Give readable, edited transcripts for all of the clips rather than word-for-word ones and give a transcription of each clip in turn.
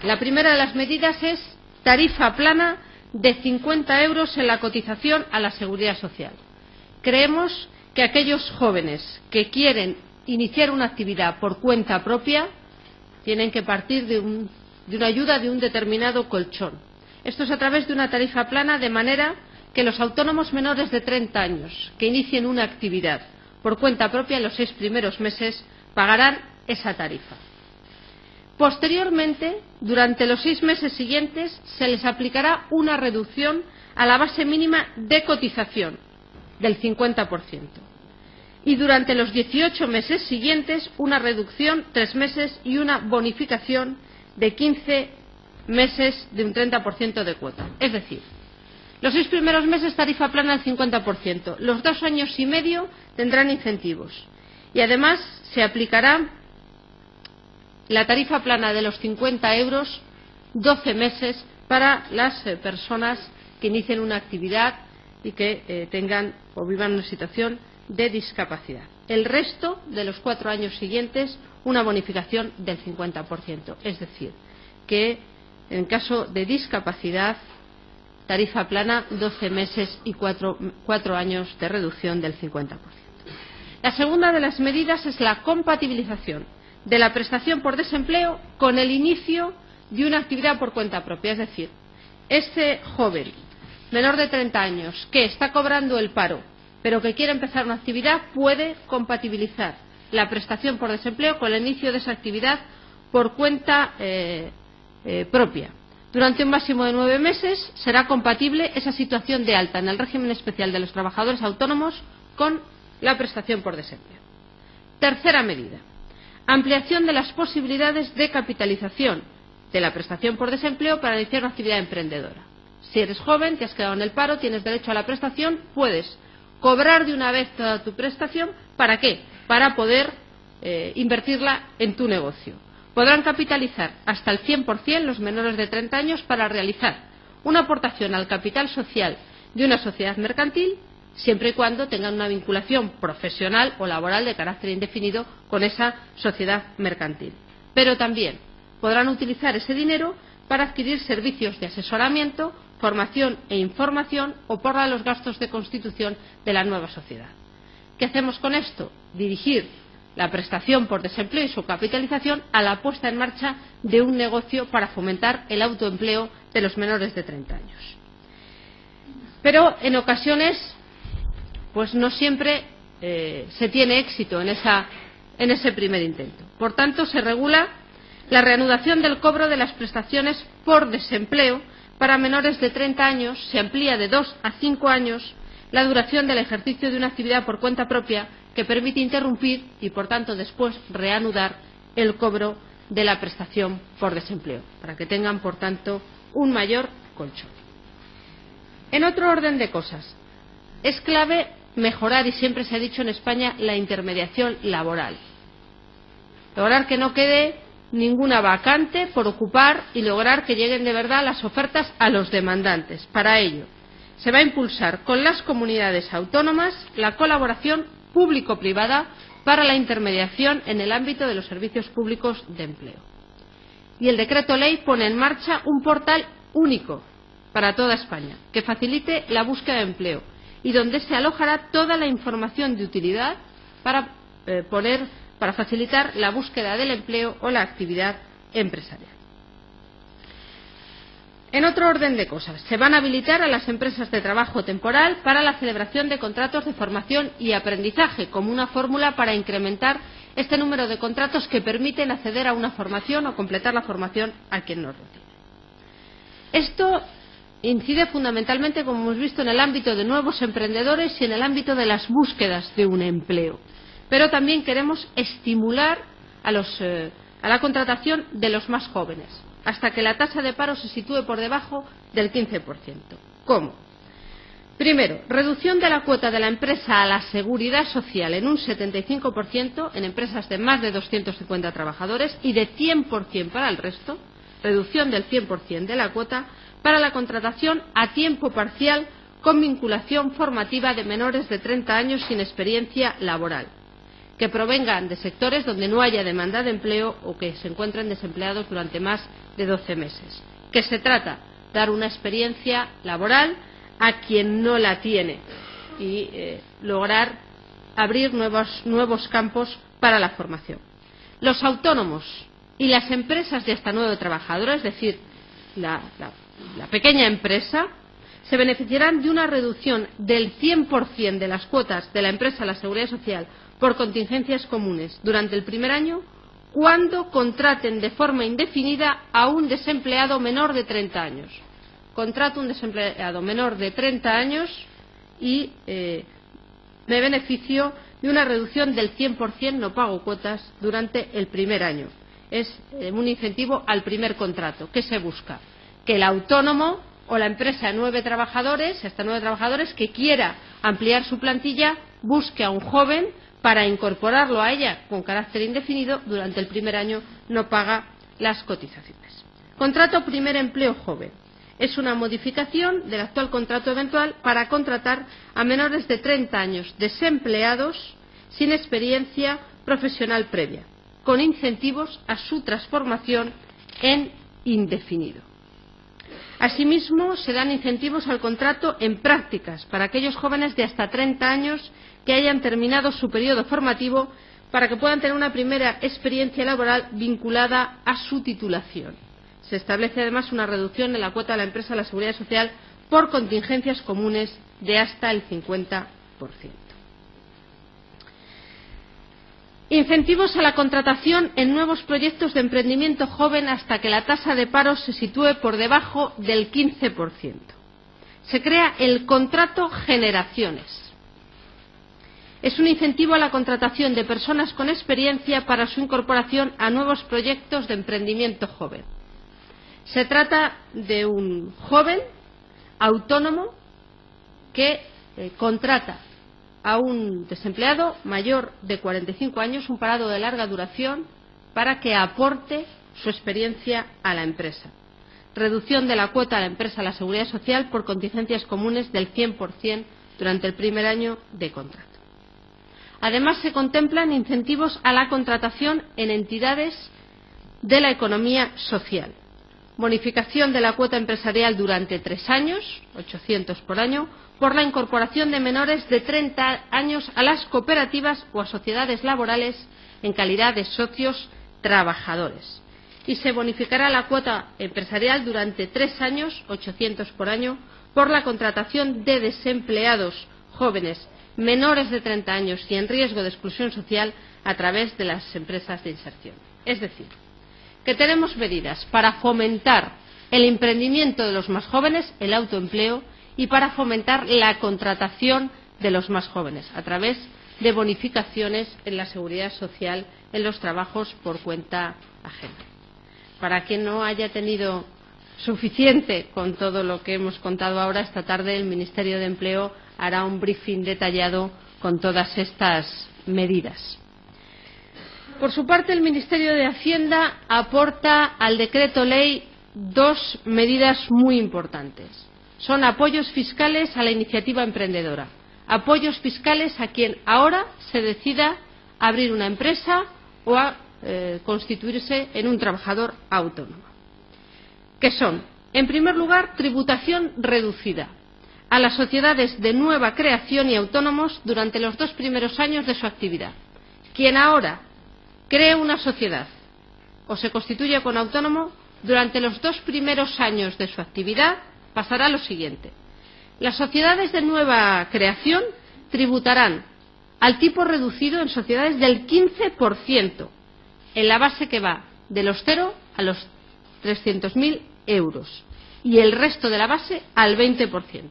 La primera de las medidas es tarifa plana de 50 € en la cotización a la Seguridad Social. Creemos que aquellos jóvenes que quieren iniciar una actividad por cuenta propia tienen que partir de una ayuda de un determinado colchón. Esto es a través de una tarifa plana, de manera que los autónomos menores de 30 años que inicien una actividad por cuenta propia en los 6 primeros meses pagarán esa tarifa. Posteriormente, durante los 6 meses siguientes, se les aplicará una reducción a la base mínima de cotización del 50%. Y durante los 18 meses siguientes, una reducción 3 meses y una bonificación de 15 meses de un 30% de cuota. Es decir, los 6 primeros meses tarifa plana al 50%. Los 2 años y medio tendrán incentivos. Y además se aplicará la tarifa plana de los 50 € 12 meses para las personas que inicien una actividad y que tengan o vivan una situación de discapacidad. El resto de los 4 años siguientes, una bonificación del 50%. Es decir, que en caso de discapacidad, tarifa plana 12 meses y 4 años de reducción del 50%. La segunda de las medidas es la compatibilización de la prestación por desempleo con el inicio de una actividad por cuenta propia. Es decir, este joven menor de 30 años que está cobrando el paro pero que quiere empezar una actividad puede compatibilizar la prestación por desempleo con el inicio de esa actividad por cuenta propia. Durante un máximo de 9 meses será compatible esa situación de alta en el régimen especial de los trabajadores autónomos con la prestación por desempleo. Tercera medida: ampliación de las posibilidades de capitalización de la prestación por desempleo para iniciar una actividad emprendedora. Si eres joven, te has quedado en el paro, tienes derecho a la prestación, puedes cobrar de una vez toda tu prestación. ¿Para qué? Para poder invertirla en tu negocio. Podrán capitalizar hasta el 100% los menores de 30 años para realizar una aportación al capital social de una sociedad mercantil, siempre y cuando tengan una vinculación profesional o laboral de carácter indefinido con esa sociedad mercantil. Pero también podrán utilizar ese dinero para adquirir servicios de asesoramiento, formación e información o para los gastos de constitución de la nueva sociedad. ¿Qué hacemos con esto? Dirigir la prestación por desempleo y su capitalización a la puesta en marcha de un negocio para fomentar el autoempleo de los menores de 30 años. Pero en ocasiones, pues no siempre se tiene éxito en ese primer intento. Por tanto, se regula la reanudación del cobro de las prestaciones por desempleo para menores de 30 años, se amplía de 2 a 5 años la duración del ejercicio de una actividad por cuenta propia que permite interrumpir y, por tanto, después reanudar el cobro de la prestación por desempleo, para que tengan, por tanto, un mayor colchón. En otro orden de cosas, es clave mejorar, y siempre se ha dicho en España, la intermediación laboral. Lograr que no quede ninguna vacante por ocupar y lograr que lleguen de verdad las ofertas a los demandantes. Para ello, se va a impulsar con las comunidades autónomas la colaboración público-privada para la intermediación en el ámbito de los servicios públicos de empleo. Y el decreto ley pone en marcha un portal único para toda España que facilite la búsqueda de empleo y donde se alojará toda la información de utilidad para facilitar la búsqueda del empleo o la actividad empresarial. En otro orden de cosas, se van a habilitar a las empresas de trabajo temporal para la celebración de contratos de formación y aprendizaje como una fórmula para incrementar este número de contratos que permiten acceder a una formación o completar la formación a quien no lo tiene. Esto incide fundamentalmente, como hemos visto, en el ámbito de nuevos emprendedores y en el ámbito de las búsquedas de un empleo. Pero también queremos estimular a la contratación de los más jóvenes, hasta que la tasa de paro se sitúe por debajo del 15%. ¿Cómo? Primero, reducción de la cuota de la empresa a la seguridad social en un 75% en empresas de más de 250 trabajadores y de 100% para el resto, reducción del 100% de la cuota para la contratación a tiempo parcial con vinculación formativa de menores de 30 años sin experiencia laboral. que provengan de sectores donde no haya demanda de empleo o que se encuentren desempleados durante más de 12 meses. ¿Qué se trata? Dar una experiencia laboral a quien no la tiene y lograr abrir nuevos campos para la formación. Los autónomos y las empresas de hasta 9 trabajadores, es decir, la pequeña empresa, se beneficiarán de una reducción del 100% de las cuotas de la empresa a la Seguridad Social por contingencias comunes durante el primer año cuando contraten de forma indefinida a un desempleado menor de 30 años. Contrato un desempleado menor de 30 años y me beneficio de una reducción del 100%, no pago cuotas durante el primer año. Es un incentivo al primer contrato. ¿Qué se busca? Que el autónomo o la empresa de 9 trabajadores, hasta 9 trabajadores, que quiera ampliar su plantilla, busque a un joven para incorporarlo a ella con carácter indefinido. Durante el primer año no paga las cotizaciones. Contrato primer empleo joven. Es una modificación del actual contrato eventual para contratar a menores de 30 años desempleados sin experiencia profesional previa, con incentivos a su transformación en indefinido. Asimismo, se dan incentivos al contrato en prácticas para aquellos jóvenes de hasta 30 años que hayan terminado su periodo formativo para que puedan tener una primera experiencia laboral vinculada a su titulación. Se establece además una reducción en la cuota de la empresa a la Seguridad Social por contingencias comunes de hasta el 50%. Incentivos a la contratación en nuevos proyectos de emprendimiento joven hasta que la tasa de paro se sitúe por debajo del 15%. Se crea el contrato generaciones. Es un incentivo a la contratación de personas con experiencia para su incorporación a nuevos proyectos de emprendimiento joven. Se trata de un joven autónomo que contrata a un desempleado mayor de 45 años, un parado de larga duración, para que aporte su experiencia a la empresa. Reducción de la cuota a la empresa a la Seguridad Social por contingencias comunes del 100% durante el primer año de contrato. Además, se contemplan incentivos a la contratación en entidades de la economía social. Bonificación de la cuota empresarial durante 3 años, 800 por año, por la incorporación de menores de 30 años a las cooperativas o a sociedades laborales en calidad de socios trabajadores. Y se bonificará la cuota empresarial durante 3 años, 800 por año, por la contratación de desempleados jóvenes menores de 30 años y en riesgo de exclusión social a través de las empresas de inserción. Es decir, que tenemos medidas para fomentar el emprendimiento de los más jóvenes, el autoempleo, y para fomentar la contratación de los más jóvenes a través de bonificaciones en la seguridad social en los trabajos por cuenta ajena. Para quien no haya tenido suficiente con todo lo que hemos contado ahora, esta tarde el Ministerio de Empleo hará un briefing detallado con todas estas medidas. Por su parte, el Ministerio de Hacienda aporta al decreto ley 2 medidas muy importantes. Son apoyos fiscales a la iniciativa emprendedora, apoyos fiscales a quien ahora se decida abrir una empresa o a constituirse en un trabajador autónomo. Que son, en primer lugar, tributación reducida a las sociedades de nueva creación y autónomos durante los 2 primeros años de su actividad. Quien ahora cree una sociedad o se constituye con autónomo, durante los 2 primeros años de su actividad pasará lo siguiente. Las sociedades de nueva creación tributarán al tipo reducido en sociedades del 15%, en la base que va de los 0 a los 300.000 euros y el resto de la base al 20%.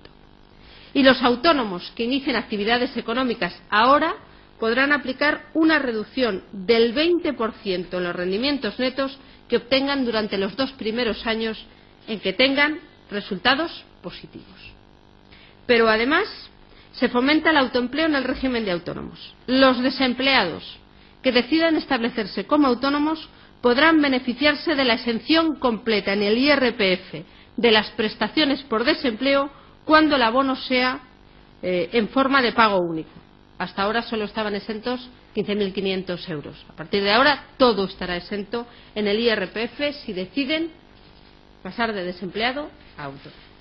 Y los autónomos que inicien actividades económicas ahora podrán aplicar una reducción del 20% en los rendimientos netos que obtengan durante los 2 primeros años en que tengan resultados positivos. Pero además se fomenta el autoempleo en el régimen de autónomos. Los desempleados que decidan establecerse como autónomos podrán beneficiarse de la exención completa en el IRPF de las prestaciones por desempleo cuando el abono sea en forma de pago único. Hasta ahora solo estaban exentos 15.500 euros. A partir de ahora todo estará exento en el IRPF si deciden pasar de desempleado a autónomo.